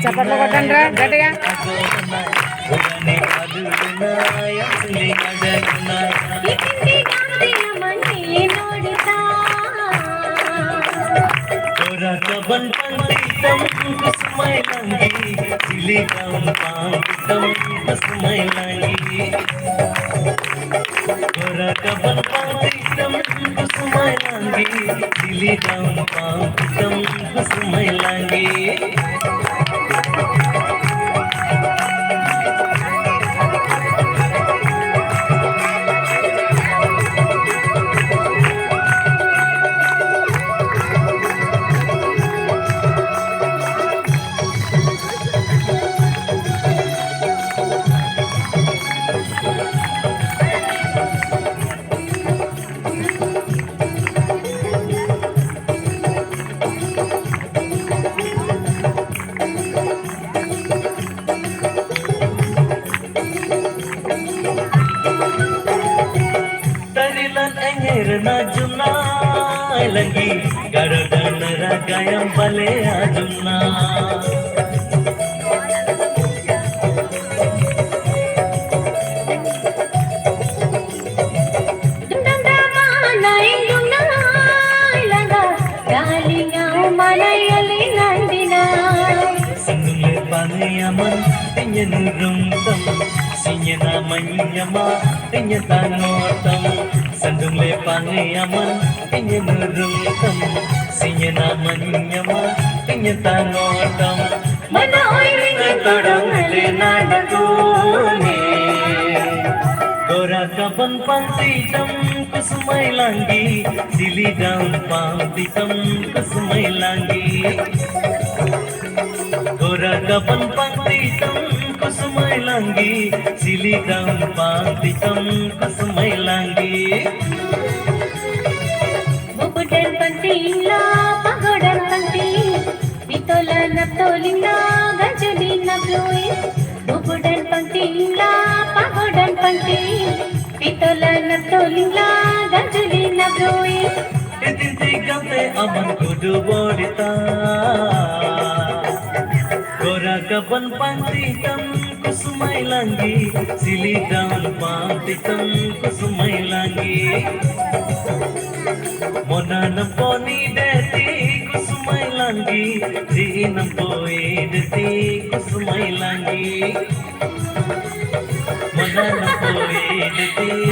చప్పట్లు కొట్టండి రా గట్టిగా. lagi garadan raga yang bale ajuna Yaman, tinya nurung tam, sinya namanya ma, tinya tanotam, Sandung le pangayaman Inyo nurungkam Sinya namanya ma Inyo tangotam Manaoy ringa todong le nadaguni Gora kapan pangtitam Kusumay langgi Silidang pangtitam Kusumay langgi Gora kapan pangtitam Kusumay langgi Silidang pangtitam Kusumay langgi Bubudan pantingla pagodan panting Bitola na tolingla ganjuli na blui Bubudan pantingla pagodan panting Bitola na tolingla ganjuli na blui Itintigang te amang kudu bodita Gora kapan pangtitam Kusumay langgi Silidang pangtitam Kusumay langgi Mona namponi deti Kusumay langgi Di nampoi deti Kusumay langgi Mona nampoi deti